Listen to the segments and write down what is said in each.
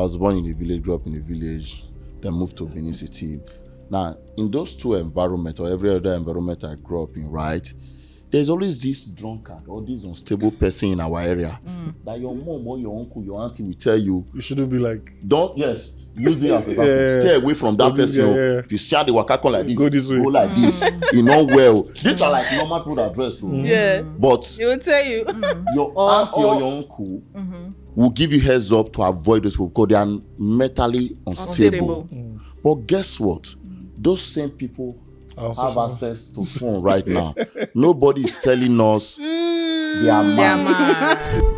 was born in a village, grew up in a village, then moved to Benin City. Now, in those two environments, or every other environment I grew up in, right, there's always this drunkard or this unstable person in our area that your mom or your uncle, your auntie will tell you. You shouldn't be like. Use it as a example. Stay away from that person. If you see how they walk out like this, go this way. Go like this. You know well. These are like normal people that dress. Yeah. But they will tell you. Your auntie or your uncle will give you heads up to avoid those people because they are mentally unstable. But guess what? Those same people have access to phone right now. Nobody is telling us they are mad.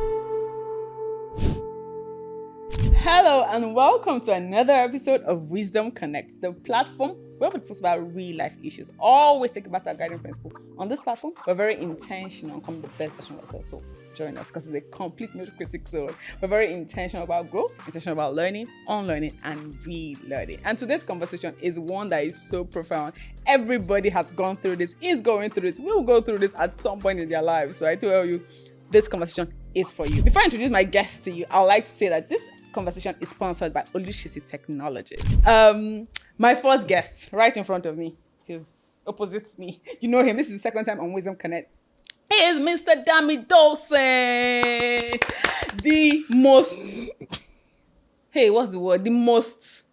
Hello and welcome to another episode of Wisdom Connect, the platform where we talk about real life issues. Always think about our guiding principle. On this platform, we're very intentional on becoming the best version of ourselves. So join us because it's a complete no critic zone. We're very intentional about growth, intentional about learning, unlearning, and relearning. And today's conversation is one that is so profound. Everybody has gone through this, is going through this, will go through this at some point in their lives. So I tell you, this conversation is for you. Before I introduce my guest to you, I'd like to say that this conversation is sponsored by Olushisi Technologies. My first guest, right in front of me, he's opposite me. You know him. This is the second time on Wisdom Connect. He is Mr. Dami Dawson. The most... Hey, what's the word? The most...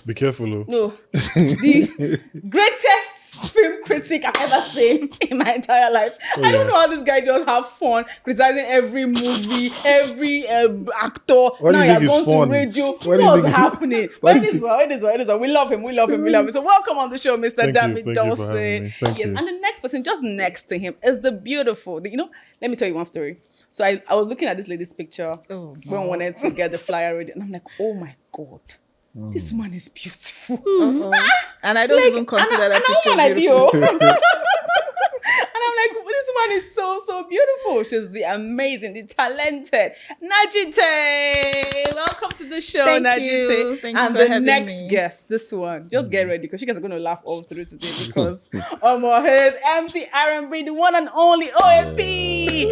Be careful, oh. No. The greatest film critic I've ever seen in my entire life. I don't know how this guy just have fun criticizing every movie, every actor. Now you're going to radio. What's happening? It is well. We love him. So welcome on the show, Mr. Dami Dawson. Thank you. And the next person just next to him is the beautiful. Let me tell you one story. So I was looking at this lady's picture when we wanted to get the flyer ready, and I'm like, oh my God. This woman is beautiful. And I don't even consider that picture beautiful. And I'm like, this woman is so beautiful. She's the amazing, the talented Najite. Welcome to the show, Thank Najite. you. Thank you and for the having next me. guest, this one, just get ready because you guys are going to laugh all through today because here's MC R&B, the one and only OFP.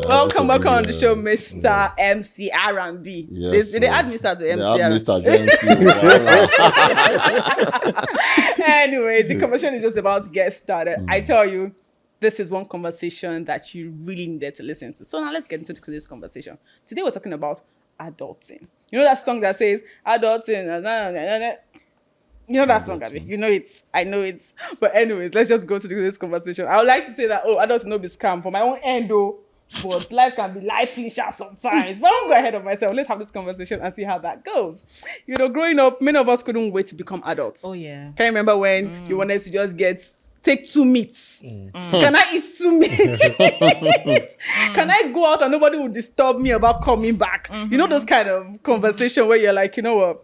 Welcome on the show, Mr. MC R&B. Yes, Did they add Mr. to MC R&B? Anyway, the conversation is just about to get started. I tell you, this is one conversation that you really needed to listen to. So now let's get into this conversation. Today we're talking about adulting. You know that song that says adulting? You know that song, Abby? You know it. I know it. But anyways, let's just go to this conversation. I would like to say that, adulting no be scam for my own end, though. But life can be life-ish sometimes. But I won't go ahead of myself. Let's have this conversation and see how that goes. Growing up, many of us couldn't wait to become adults. Oh, yeah. Can you remember when you wanted to just take 2 meats? Can I eat 2 meats? Can I go out and nobody will disturb me about coming back? You know those kind of conversation where you're like, you know what?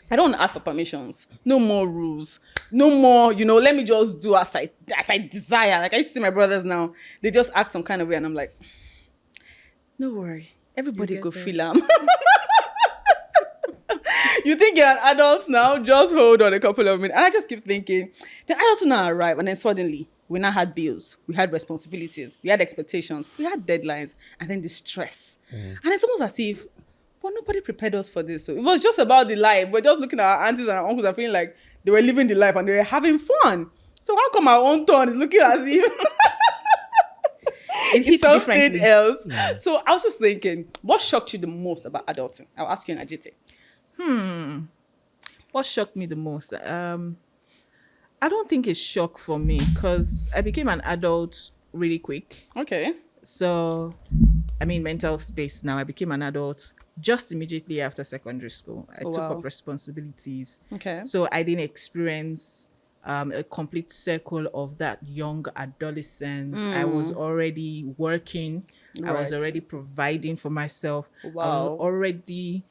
I don't want to ask for permissions. No more rules. No more, let me just do as I desire. Like I used to see my brothers now. They just act some kind of way and I'm like, no worry. Everybody go feel them. You think you're an adult now? Just hold on a couple of minutes. And I just keep thinking, the adults now arrive and then suddenly we now had bills. We had responsibilities. We had expectations. We had deadlines. And then the stress. And it's almost as if, but nobody prepared us for this. So it was just about the life. We're just looking at our aunties and our uncles and feeling like they were living the life and they were having fun. So how come our own turn is looking as if it hits something differently else? So I was just thinking, what shocked you the most about adulting? I'll ask you, Najite. What shocked me the most? I don't think it's shock for me because I became an adult really quick. Okay. So, mental space now. I became an adult just immediately after secondary school. I took up responsibilities. Okay. So I didn't experience a complete circle of that young adolescence. I was already working. Right. I was already providing for myself. Wow. I was already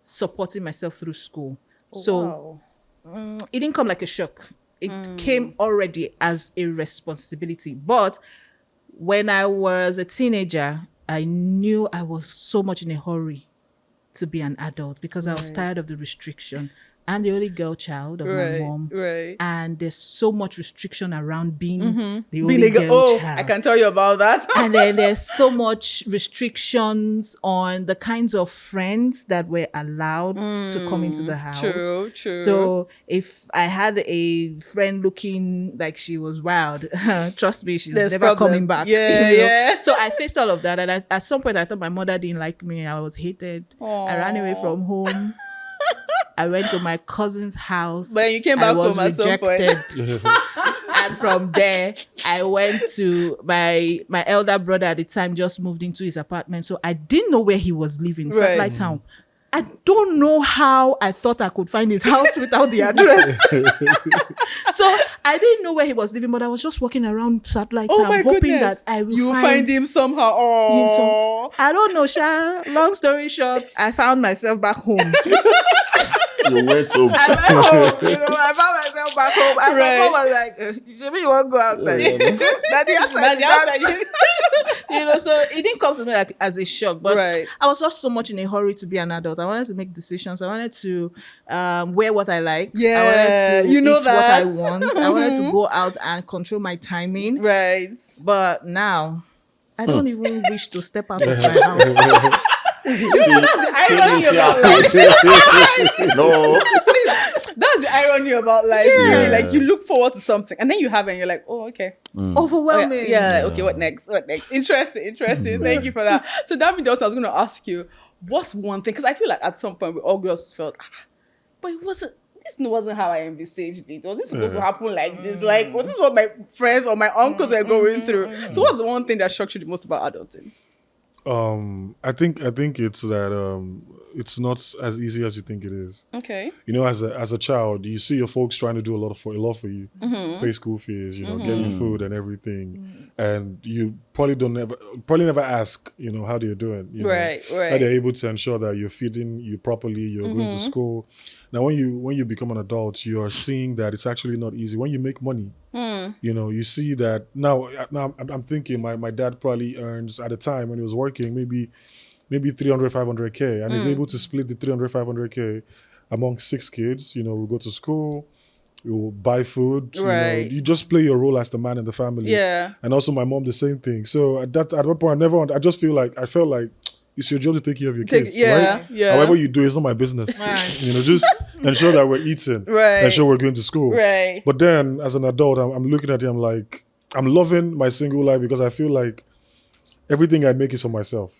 supporting myself through school. It didn't come like a shock. It came already as a responsibility. But when I was a teenager, I knew I was so much in a hurry to be an adult because I was tired of the restriction. I'm the only girl child of my mom. Right. And there's so much restriction around being the only girl child. I can tell you about that. And then there's so much restrictions on the kinds of friends that were allowed to come into the house. True. So if I had a friend looking like she was wild, trust me, she's never coming back. Yeah. So I faced all of that. And at some point, I thought my mother didn't like me. I was hated. Aww. I ran away from home. I went to my cousin's house. But you came back home at some point. And from there, I went to my elder brother at the time just moved into his apartment. So I didn't know where he was living, Satellite Town. I don't know how I thought I could find his house without the address. So I didn't know where he was living, but I was just walking around Satellite Town, hoping that I will find him somehow. Oh, I don't know, Sha. Long story short, I found myself back home. You went home. I went home. I found myself back home. And my mom was like, "Maybe you want to go outside." Daddy outside. So it didn't come to me like as a shock, but I was just so much in a hurry to be an adult. I wanted to make decisions. I wanted to wear what I like. Yeah, I wanted to eat that. what I want. I wanted to go out and control my timing. Right. But now, I don't even wish to step out of my house. No. That's the irony about life. Really. Like you look forward to something and then you have it and you're like, oh, okay. Overwhelming. Okay, what next? Interesting. Thank you for that. So David, also, I was going to ask you, what's one thing? Because I feel like at some point we all girls felt, but this wasn't how I envisaged it. Was this supposed to happen like this? Like, was this what my friends or my uncles were going through? So what's the one thing that shocked you the most about adulting? I think it's that it's not as easy as you think it is. Okay. As a child, you see your folks trying to do a lot for you, pay school fees, get you food and everything, and you probably never ask, how they're doing, right. How they're able to ensure that you're feeding you properly, you're going to school. Now, when you become an adult, you are seeing that it's actually not easy. When you make money, you see that now I'm thinking my dad probably earns at a time when he was working maybe 300, 500K, and he's able to split the 300, 500K among 6 kids. We go to school, we will buy food. Right. You just play your role as the man in the family. Yeah. And also my mom, the same thing. So at that point, I felt like it's your job to take care of your kids, right? Yeah. However you do, it's not my business. Right. Just ensure that we're eating. Right. Ensure we're going to school. Right. But then, as an adult, I'm looking at it, I'm like, I'm loving my single life because I feel like everything I make is for myself.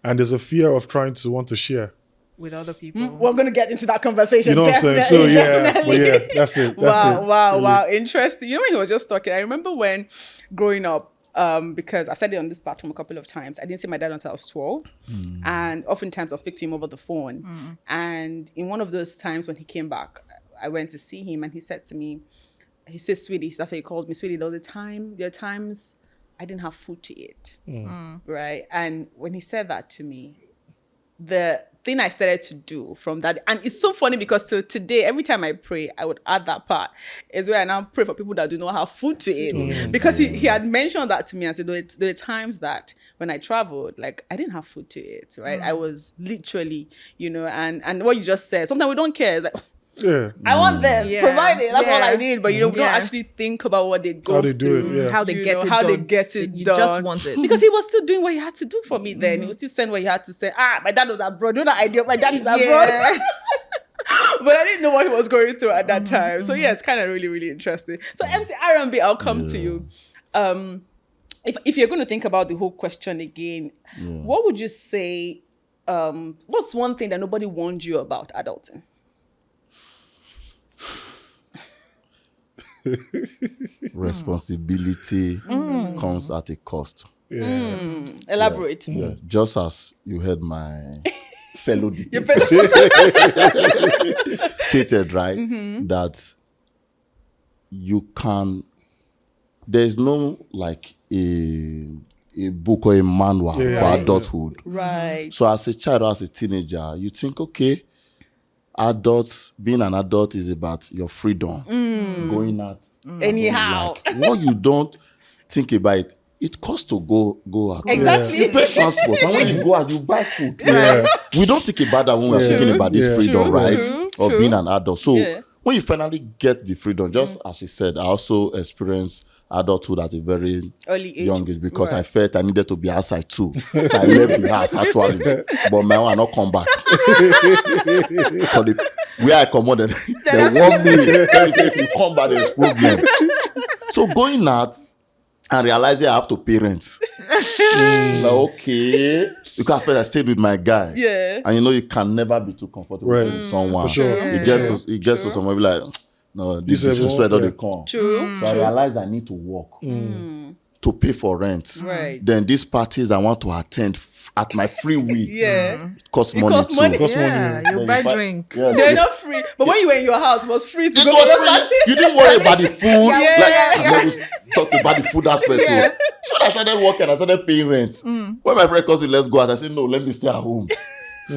And there's a fear of trying to want to share with other people. We're going to get into that conversation. You know definitely, what I'm saying? So definitely. that's it. Wow. Interesting. When he was just talking, I remember when growing up, because I've said it on this platform a couple of times, I didn't see my dad until I was 12. And oftentimes I'll speak to him over the phone. And in one of those times when he came back, I went to see him and he said to me, he says, sweetie, that's what he called me, sweetie, there are times I didn't have food to eat. Right? And when he said that to me, the thing I started to do from that, and it's so funny because till today, every time I pray, I would add that part, is where I now pray for people that do not have food to eat. Because he had mentioned that to me and said there were times that when I traveled, like I didn't have food to eat, right? I was literally, and what you just said, sometimes we don't care. It's like, I want this, provide it. That's all I need. But we don't actually think about what they go through, how they get it done. How they get it you done. just want it because he was still doing what he had to do for me. Then he was still saying what he had to say. My dad was abroad. You know that idea? My dad is abroad. But I didn't know what he was going through at that time. So it's kind of really, really interesting. So MC R&B, I'll come to you. If you're going to think about the whole question again, what would you say? What's one thing that nobody warned you about adulting? Responsibility comes at a cost. Elaborate. Just as you heard my fellow dictator stated, right? That you can, there's no like a book or a manual for adulthood. Right. So as a child or as a teenager, you think, okay, being an adult is about your freedom, going out anyhow. Like, what you don't think about it costs to go out. Exactly. You pay transport, and when you go out, you buy food. We don't think about that when we're thinking about this freedom, right? or being an adult. So when you finally get the freedom, just as she said, I also experienced adulthood at a very early age. young age because I felt I needed to be outside too. So I left the house actually, but my one not come back. Where I come on, they want me. They say if you come back, there's problem. So going out and realizing I have to parent. Like, okay. Because first I stayed with my guy. Yeah. And you can never be too comfortable with someone. For sure. It gets to someone be like, no, this disrespect don't they come. True. So I realized I need to work to pay for rent. Right. Then these parties I want to attend at my free will. It costs money costs too. money. You buy drink. Yes, They're not free. But when you were in your house, it was free to it go. was free. You didn't worry about the food. Yeah. I always talked about the food aspect. So I started working, I started paying rent. When my friend calls me, let's go out, I said, no, let me stay at home.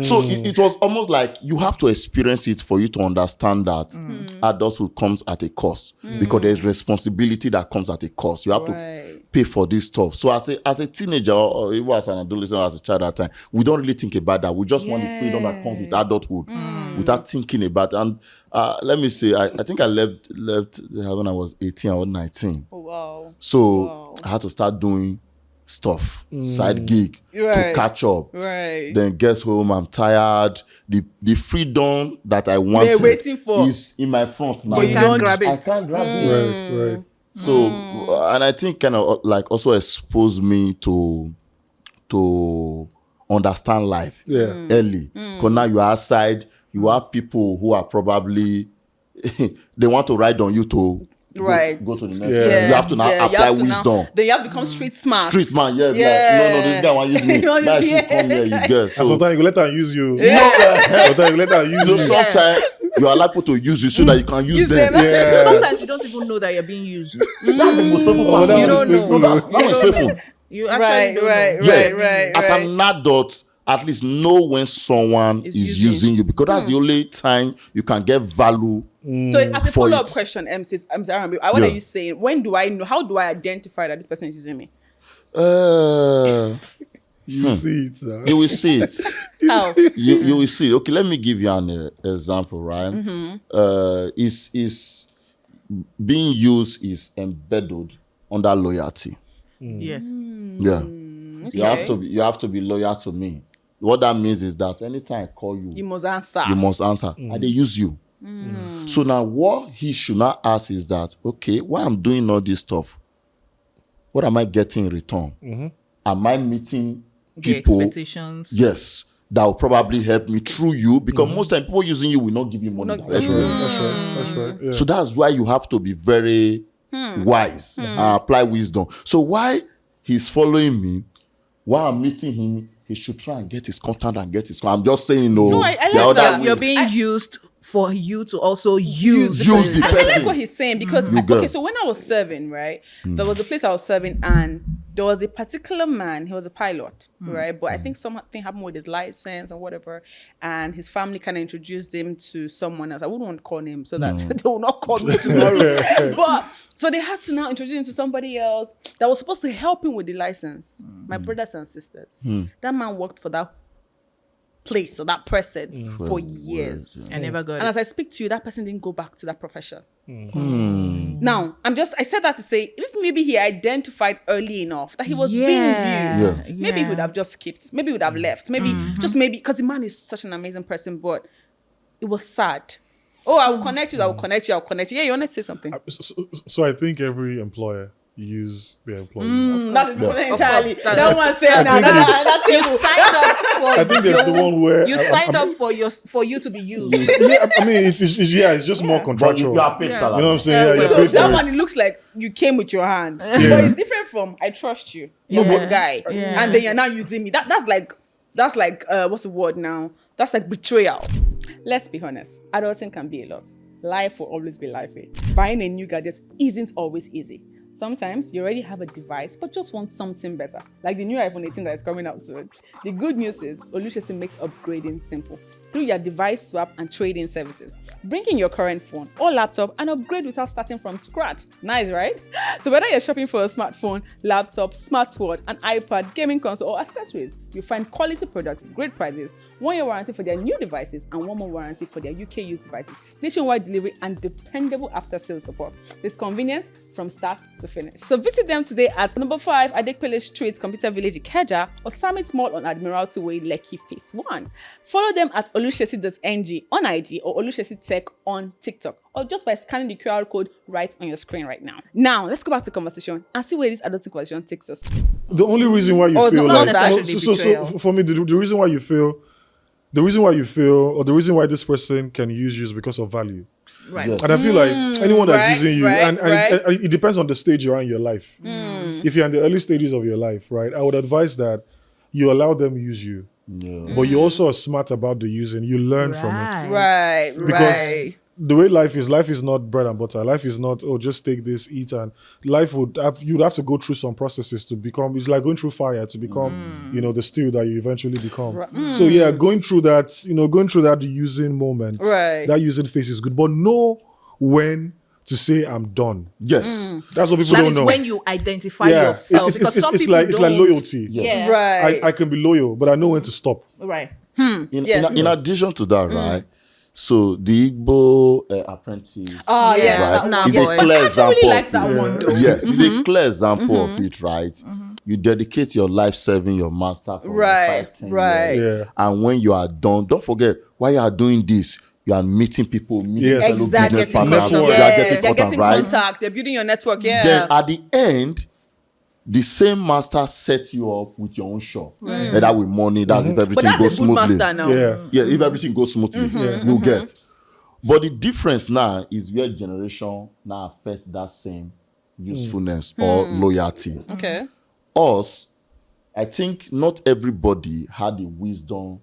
So it was almost like you have to experience it for you to understand that adulthood comes at a cost because there's responsibility that comes at a cost. You have to pay for this stuff. So as a teenager or even as an adolescent or as a child at that time, we don't really think about that. We just want the freedom that comes with adulthood without thinking about it. And let me say, I think I left when I was 18 or 19. Oh, wow. So I had to start doing stuff, side gig to catch up. Then get home, I'm tired. The freedom that I wanted waiting for is in my front now. But you can't grab it. I can't grab it. Right. So and I think kind of like also exposed me to understand life early. Because now you're outside, you have people who are probably they want to ride on you to go to the next level. You have to now apply wisdom. Then you have to become street smart. Street man, no, this guy want to use me. Now you should come here, you get. So sometimes you let her use you. Sometimes you let her use you. Sometimes you allow people to use you so that you can use them. Sometimes you don't even know that you're being used. That's the most faithful part. You don't know. That was faithful. You actually don't know. Right. As an adult, at least know when someone is using you because that's the only time you can get value. So as a follow-up question, what are you saying? When do I know? How do I identify that this person is using me? You see it. Sir. You will see it. How? You will see it. Okay, let me give you an example, right? Is being used is embedded under loyalty. Yes. Yeah. Okay. You have to be loyal to me. What that means is that anytime I call you, you must answer. And they use you. So now what he should not ask is that, okay, why I'm doing all this stuff, what am I getting in return? Am I meeting people? The expectations. Yes. That will probably help me through you because most time people using you will not give you money directly. That's right. Yeah. So that's why you have to be very wise and apply wisdom. So why he's following me, while I'm meeting him, he should try and get his content and get his. I'm just saying no. I like that. You're being used for you to also use the person. I like what he's saying because so when I was serving, right, there was a place I was serving and there was a particular man. He was a pilot, right, but I think something happened with his license or whatever, and his family kind of introduced him to someone else. I wouldn't want to call him so that they will not call me tomorrow. But so they had to now introduce him to somebody else that was supposed to help him with the license. My brothers and sisters. That man worked for that place or that person for years. I never got it. And as I speak to you, that person didn't go back to that profession. Now, I said that to say, if maybe he identified early enough that he was being used, maybe he would have just skipped, maybe he would have left, maybe, because the man is such an amazing person, but it was sad. Oh, I will connect you, I'll connect you. Yeah, you want to say something? So I think every employer use their employees. That's entirely. That one said that you signed up for. I think there's the one where you signed up for you to be used. Yeah, I mean it's just more contractual. You are paid salary. You know what I'm saying? Yeah, so you're paid that for one, it looks like you came with your hand, but it's different from I trust you. You're a good guy, and then you're now using me. That's like what's the word now? That's like betrayal. Let's be honest. Adulting can be a lot. Life will always be life. Buying a new gadget isn't always easy. Sometimes you already have a device but just want something better, like the new iPhone 18 that is coming out soon. The good news is Olusegun makes upgrading simple through your device swap and trade-in services. Bring in your current phone or laptop and upgrade without starting from scratch. Nice, right? So whether you're shopping for a smartphone, laptop, smartwatch, an iPad, gaming console, or accessories, you find quality products, great prices, 1 year warranty for their new devices, and 1 more warranty for their UK used devices, nationwide delivery, and dependable after-sales support. It's convenience from start to finish. So visit them today at number 5 Adekpele Street, Computer Village, Ikeja, or Summit Mall on Admiralty Way, Lekki, Phase 1. Follow them at olushesi.ng on IG or Olushesi Tech on TikTok, or just by scanning the QR code right on your screen right now. Now, let's go back to conversation and see where this adulting conversation takes us to. The only reason why you feel not like necessarily so for me, the reason why you feel, or the reason why this person can use you is because of value. Right. Yes. And I feel like anyone that's right, using you, right, and it depends on the stage you're in your life. If you're in the early stages of your life, right, I would advise that you allow them use you. Yeah. But you also are smart about the using. You learn from it. Right, Because the way life is not bread and butter. Life is not, just take this, eat, and you'd have to go through some processes to become, it's like going through fire to become, the steel that you eventually become. So yeah, going through that using moment, Right. that using phase is good, but know when to say I'm done. Yes. That's what people That don't is know. when you identify yourself. Because some people it's like loyalty. Yes. Yeah. Right. I can be loyal, but I know when to stop. Right. In addition to that, right? So the Igbo apprentice, Oh, yeah. right, Nah, is boy. a clear I example really like of that it. one, though. Yes, it's a clear example of it, right? You dedicate your life serving your master for Right, 5-10 right. years. Yeah. And when you are done, don't forget, while you are doing this, you are meeting people, meeting Yes. fellow Exactly. business partners. Network. You are Yes, getting you're contact, getting right? contact. You're building your network. Yeah. Then at the end, the same master sets you up with your own shop. Whether with money, that's if but everything that's goes a good smoothly. master now. Yeah. Yeah, if everything goes smoothly, you get. But the difference now is where generation now affects that same usefulness or loyalty. Okay. Us, I think not everybody had the wisdom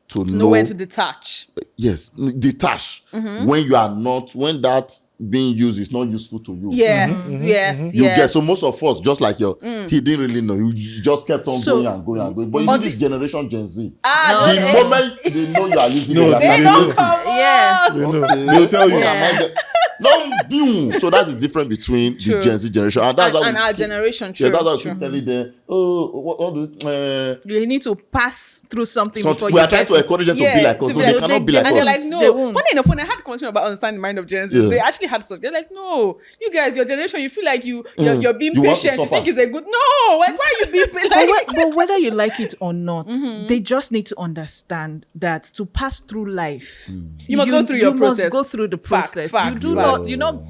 to Know when to detach. yes, detach when you are not, when that being used is not useful to you. Yes, yes, You yes. get, so most of us, just like he didn't really know. He just kept on So- going and going and going. But you see this generation Gen Z. Ah, The moment they know you are using No, it, they they know. Yeah. They'll tell you. No, boom. So that's the difference between True. the Gen Z generation. And that's and why our generation, true. yeah, that's why we true. keep telling them, what do You need to pass through something so before we you are trying get to encourage them to be like us. No, they cannot be like And they're us. like, They no. won't. Funny enough, when I had a conversation about understanding the mind of Gen Z, Yeah. they actually had something. They're like, no, you guys, your generation, you feel like you're being You want to patient. You think suffer. it's a good. No, like, why are you being like? But whether you like it or not, they just need to understand that to pass through life, You must go through your process. You must go through the Facts, process. facts, you do facts. not.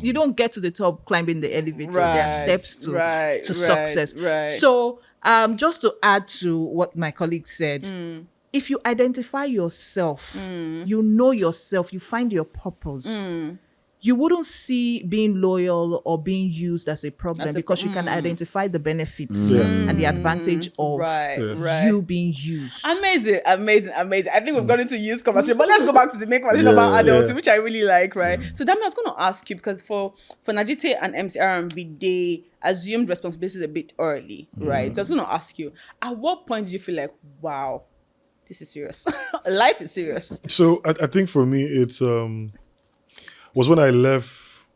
You don't get to the top climbing the elevator. There are Right, steps to right, success. right. So, just to add to what my colleague said, if you identify yourself, you know yourself, you find your purpose. You wouldn't see being loyal or being used as a problem because you can identify the benefits and the advantage of Right. you being used. Amazing. I think we've gone into use conversation, but let's go back to the main conversation about adults, which I really like, right? So Dami, I was going to ask you, because for Najite and MCRMB, they assumed responsibilities a bit early, right? So I was going to ask you, at what point did you feel like, wow, this is serious? Life is serious. So I think for me, it's was when I left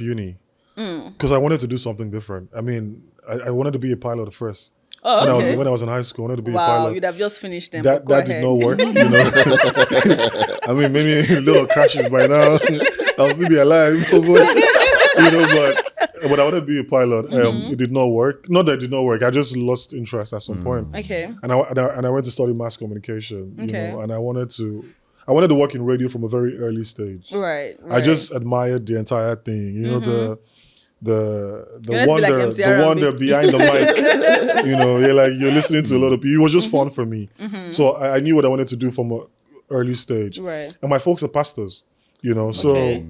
uni, because I wanted to do something different. I mean, I wanted to be a pilot at first. Oh, okay. When I was in high school, I wanted to be a Wow, pilot. you'd have just finished them. That Go did ahead. not work, you know. I mean, maybe little crashes by now. I'll still be alive, but I wanted to be a pilot. It did not work. Not that it did not work. I just lost interest at some point. Okay. And I went to study mass communication. You Okay. know, and I wanted to work in radio from a very early stage. Right. I just admired the entire thing. You know, the let's be like wonder, MC the Arambi. wonder behind the mic. You know, you're listening to a lot of people. It was just fun for me. So I knew what I wanted to do from an early stage. Right. And my folks are pastors. You know, so Okay.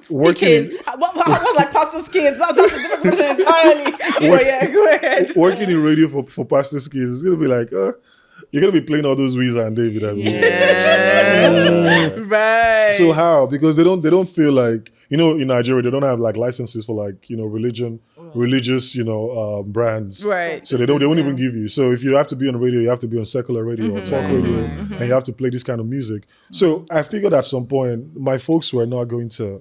working Kids. in, What was like pastor's kids? That's a different question entirely. But yeah, go ahead. working in radio for pastors' kids, it's gonna be like, you're gonna be playing all those Weezer and David. Right. So how? Because they don't feel like, you know, in Nigeria, they don't have like licenses for like, you know, religious, you know, brands. Right. So they won't even give you. So if you have to be on radio, you have to be on secular radio or talk radio, and you have to play this kind of music. So I figured at some point, my folks were not going to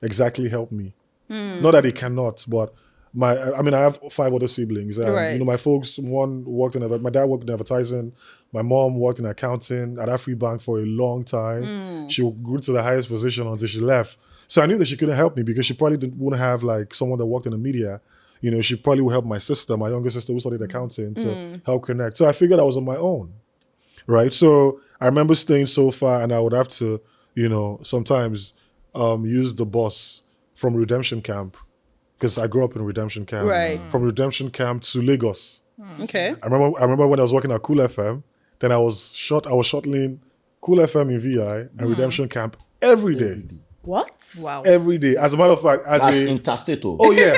exactly help me. Not that they cannot, but I have 5 other siblings. And, you know, my folks, one worked my dad worked in advertising. My mom worked in accounting at Afribank for a long time. She grew to the highest position until she left. So I knew that she couldn't help me because she probably wouldn't have like someone that worked in the media. You know, she probably would help my sister, my younger sister who studied accounting, to help connect. So I figured I was on my own, right? So I remember staying so far, and I would have to, you know, sometimes use the bus from Redemption Camp, because I grew up in Redemption Camp. Right. From Redemption Camp to Lagos. Okay. I remember when I was working at Cool FM, then I was shuttling Cool FM in VI and Redemption Camp every day. What? Wow. Every day. As a matter of fact, That's interstate. oh yeah.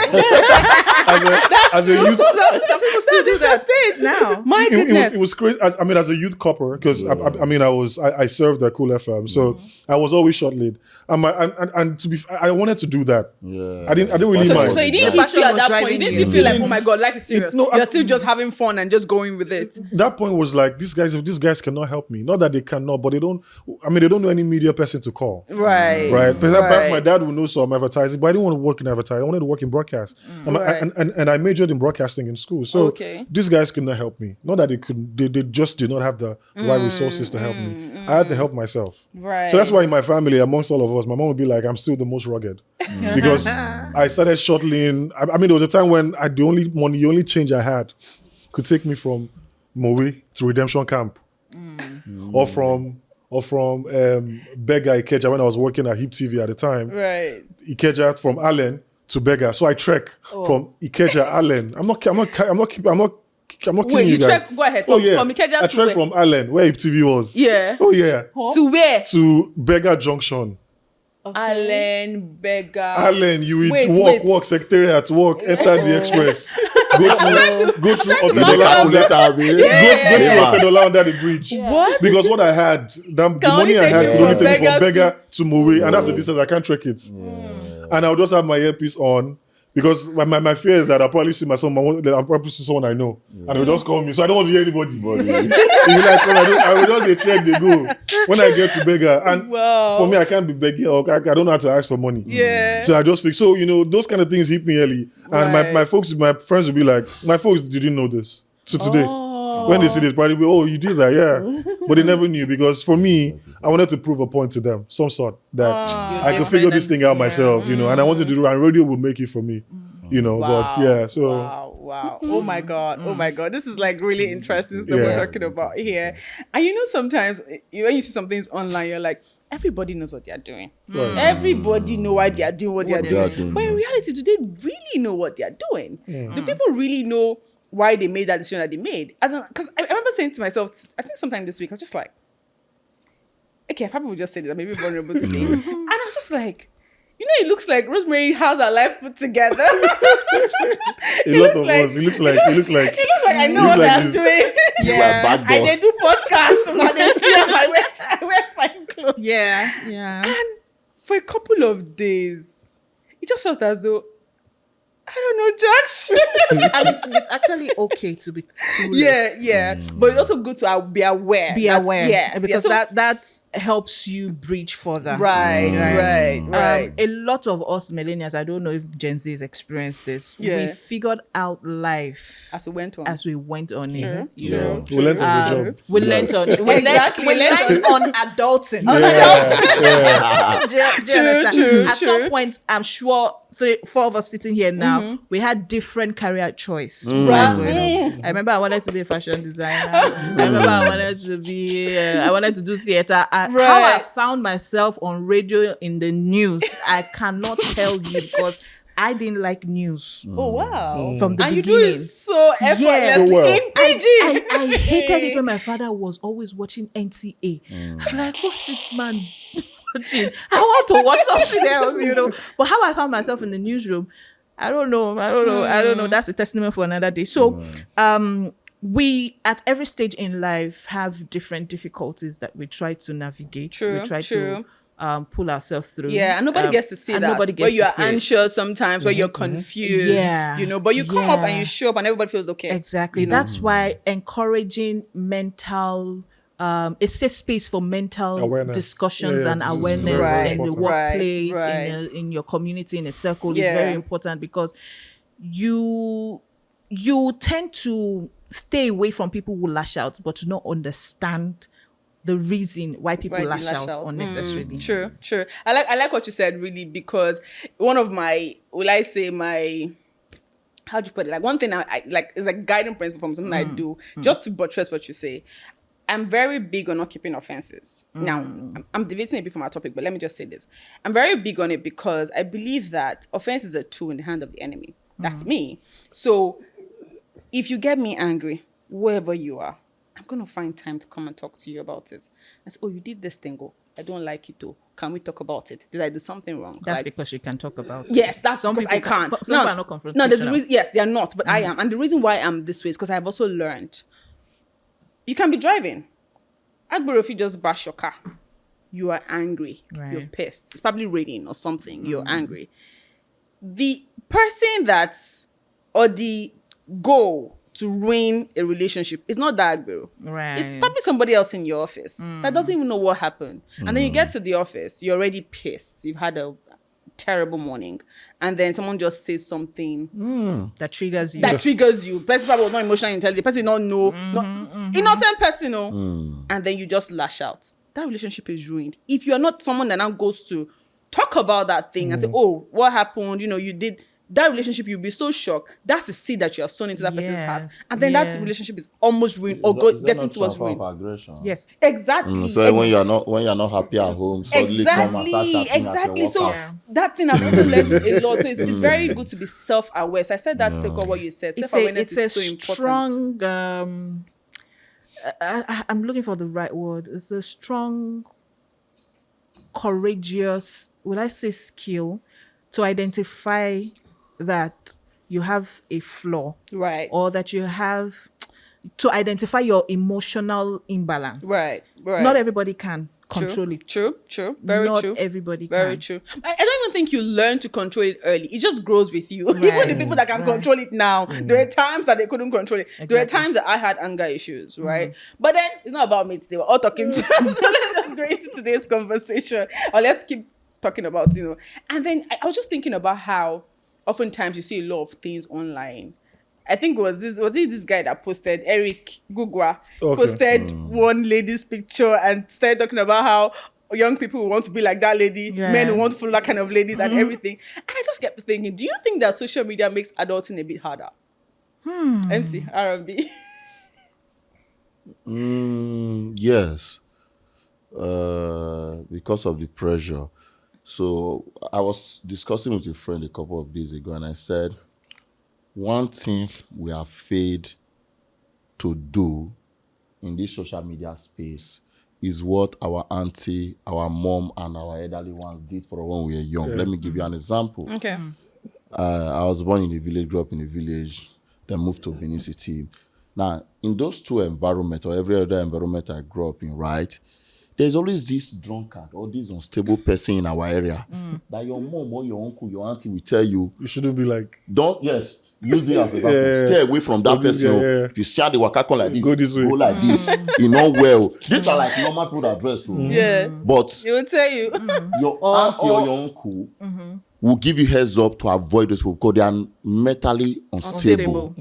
as a youth, Some people still do that now. My goodness. it was crazy. As a youth copper, because I served at Cool FM, so I was always shuttling. And to be, I wanted to do that. Yeah. I didn't really mind. So you didn't hit you at that point. You didn't feel like, oh my God, life is serious. You're still just having fun and just going with it. That point was like, these guys cannot help me. Not that they cannot, but they don't know any media person to call. Right. Perhaps my dad would know some advertising, but I didn't want to work in advertising. I wanted to work in broadcast. And I majored in broadcasting in school. So these guys could not help me. Not that they couldn't, they just did not have the right resources to help me. I had to help myself. Right. So that's why in my family, amongst all of us, my mom would be like, I'm still the most rugged. Because I started shuttling. There was a time when the only change I had could take me from Moe to Redemption Camp. Or from Bega Ikeja when I was working at Hip TV at the time. Right. Ikeja from Allen to Bega. So I trek from Ikeja Allen. I'm not kidding Wait, you guys. Trek, go ahead. From Ikeja I to trek where? from Allen, where Hip TV was. Yeah. Oh yeah. To where? To Bega Junction. Allen, Beggar. Allen, you will walk secretariat, enter the express. Go through Otedola under the bridge. What? Because what I had, the money I had could only take me from Bega to Moe, and that's the distance I can't trek it. And I'll just have my earpiece on. Because my fear is that I'll probably see I'll probably see someone I know, and they'll just call me. So I don't want to hear anybody. I will just trek, they go. When I get to beggar, and for me, I can't be begging, or I don't know how to ask for money. Yeah. So I just fix. So those kind of things hit me early, and my friends will be like, my folks didn't know this. So today. When they see this, probably be, oh, you did that, yeah. But they never knew, because for me, I wanted to prove a point to them, some sort, that I could figure this thing out myself, and I wanted to do it, and radio would make it for me, but yeah, so. Wow. Oh my God. This is like really interesting stuff we're talking about here. And sometimes when you see some things online, you're like, everybody knows what they're doing. Right. Everybody know why they're doing what they're doing. But in reality, do they really know what they're doing? Do people really know why they made that decision that they made? Because I remember saying to myself, I think sometime this week, I was just like, okay, I probably would just say this, I may be vulnerable today. And I was just like, it looks like Rosemary has her life put together. It looks like I know what I'm doing. Yeah. I did do podcasts, and they see I wear fine clothes. Yeah. And for a couple of days, it just felt as though, I don't know, Josh. And it's actually okay to be clueless. Yeah. But it's also good to be aware. Yes. Because that helps you bridge further. Right. A lot of us millennials, I don't know if Gen Z has experienced this. Yeah. We figured out life As we went on. It. We learned on the job. We learned on it. We learned on adulting. True. At some point, I'm sure 4 of us sitting here now, we had different career choice. I remember I wanted to be a fashion designer. I remember I wanted to do theater. How I found myself on radio in the news, I cannot tell you, because I didn't like news. Oh wow! From the and beginning, you do it so effortlessly in PG. I hated it when my father was always watching NTA. I'm like, what's this man watching? I want to watch something else, But how I found myself in the newsroom, I don't know. That's a testimony for another day. So, we at every stage in life have different difficulties that we try to navigate. True. pull ourselves through. Yeah, and nobody gets to see and that. Nobody gets where you're to see it. anxious sometimes, where you're confused. Yeah. You know, but you come up and Yeah. you show up and everybody feels okay. Exactly. That's why encouraging mental, a safe space for mental Awareness. discussions and This is awareness very in the important. workplace, Right. in your community, in a circle is Yeah. very important, because you tend to stay away from people who lash out, but to not understand the reason why people Right, lash you out unnecessarily. True. I like what you said, really, because one of my, how do you put it? Like, one thing I like is like guiding principle from something I do, just to buttress what you say. I'm very big on not keeping offenses. Now, I'm deviating a bit from our topic, but let me just say this. I'm very big on it because I believe that offense is a tool in the hand of the enemy. That's me. So if you get me angry, wherever you are, I'm going to find time to come and talk to you about it. I say, oh, you did this thing. I don't like it. Oh, can we talk about it? Did I do something wrong? That's because you can talk about it. Yes, that's Some because I people can't. Some people are not confrontational. No, there's a reason. Yes, they are not, but I am. And the reason why I'm this way is because I've also learned. You can be driving. Agbero, if you just bash your car, you are angry. Right. You're pissed. It's probably raining or something. You're angry. The person or the goal to ruin a relationship is not that Agbero. Right. It's probably somebody else in your office that doesn't even know what happened. And then you get to the office, you're already pissed. You've had a terrible morning. And then someone just says something that triggers you. Person probably was not emotionally intelligent. Person don't know. Innocent person, and then you just lash out. That relationship is ruined. If you're not someone that now goes to talk about that thing and say, oh, what happened? You know, you did that relationship, you'll be so shocked. That's the seed that you have sown into that person's heart. And then that relationship is almost ruined getting towards ruin. Aggression? Yes. Exactly. So when you're not happy at home, suddenly come and start shouting Exactly. at your So workers. that thing I've also learned a lot. So it's very good to be self-aware. So I said that second what you said. Self-awareness is so important. Strong, I'm looking for the right word. It's a strong, courageous, would I say skill, to identify that you have a flaw. Right. Or that you have to identify your emotional imbalance. Right. Not everybody can control it. True. Very Not true. everybody Very can. true. I don't even think you learn to control it early. It just grows with you. Even the people that can control it now, there were times that they couldn't control it. There were times that I had anger issues, right? But then it's not about me today. We're all talking to us. So let's just go into today's conversation. Or let's keep talking about, And then I was just thinking about how oftentimes you see a lot of things online. I think was it this guy that posted, Eric Gugwa, posted one lady's picture and started talking about how young people who want to be like that lady, men who want to follow that kind of ladies and everything. And I just kept thinking, do you think that social media makes adulting a bit harder? MC, R&B. Yes. Because of the pressure. So I was discussing with a friend a couple of days ago, and I said, one thing we have failed to do in this social media space is what our auntie, our mom, and our elderly ones did for us when we were young. Let me give you an example. Okay. I was born in a village, grew up in a village, then moved to Benin City. Now, in those two environments, or every other environment I grew up in, right, there's always this drunkard or this unstable person in our area that your mom or your uncle, your auntie will tell you. You shouldn't be like. Use it as a example. Stay away from that person. If you see how they walk out like this, Go this way. go like this. You know well. These are like normal people that dress. Yeah. But He will tell you. your auntie or your uncle will give you heads up to avoid those people because they are mentally unstable.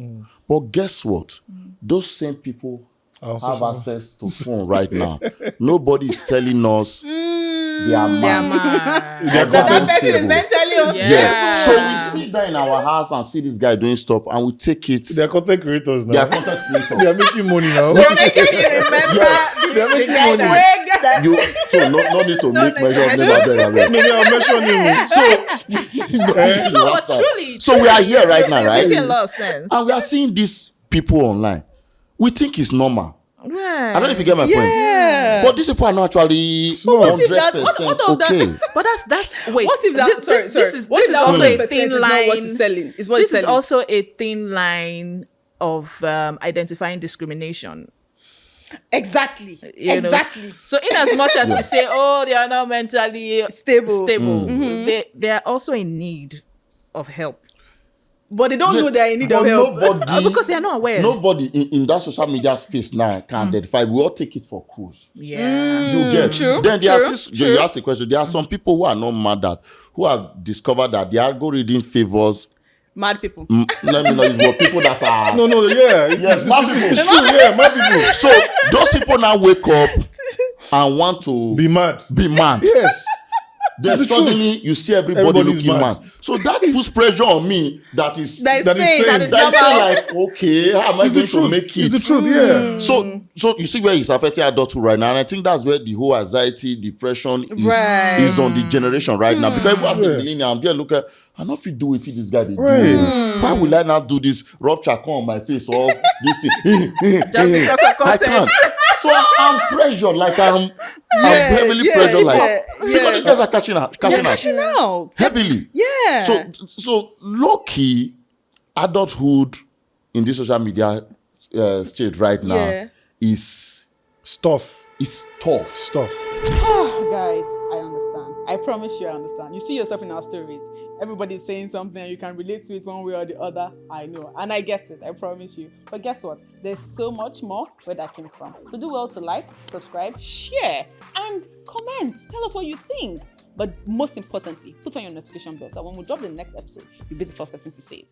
But guess what? Those same people have access to phone right now. Nobody is telling us they are mad. That person is mentally unstable. Yeah. So we sit there in our house and see this guy doing stuff and we take it. They're content creators now. They are content creators. They are making money now. So making you remember the guy that No need to make measure. Maybe I'll mention you. No, but truly. So we are here right now, right? Making a lot of sense. And we are seeing these people online. We think it's normal. Right. I don't know if you get my point. But these people are not actually 100% okay. But that's wait. What if that? This is also a thin line. This is also a thin line of identifying discrimination. Exactly. You know? So in as much as you say, oh, they are not mentally stable, they are also in need of help. But they don't know they're in need of help. Because they are not aware. Nobody in that social media space now can identify. We all take it for cruise. Yeah. You get. True. Then there are you ask the question. There are some people who are not mad at, who have discovered that the algorithm favors mad people. Let me know is what people that are yes, mad people. It's true, mad people. So those people now wake up and want to be mad. Yes. Then suddenly you see everybody looking mad. So that puts pressure on me. That is sane. Like, okay, how am I going to make it? It's the truth, yeah. So you see where it's affecting adulthood right now, and I think that's where the whole anxiety, depression is on the generation right now. Because as a millennial, I'm there looking. I don't feel do it this guy they do. Why will I not do this? Rub charcoal on my face or this thing? Just because I can't. So I'm pressured, like I'm heavily pressured, like because you guys are catching out heavily. Yeah. So low key, adulthood in this social media state right now is tough. It's tough. Guys, I understand. I promise you, I understand. You see yourself in our stories. Everybody's saying something and you can relate to it one way or the other. I know. And I get it. I promise you. But guess what? There's so much more where that came from. So do well to like, subscribe, share, and comment. Tell us what you think. But most importantly, put on your notification bell so when we drop the next episode, you'll be the first person to say it.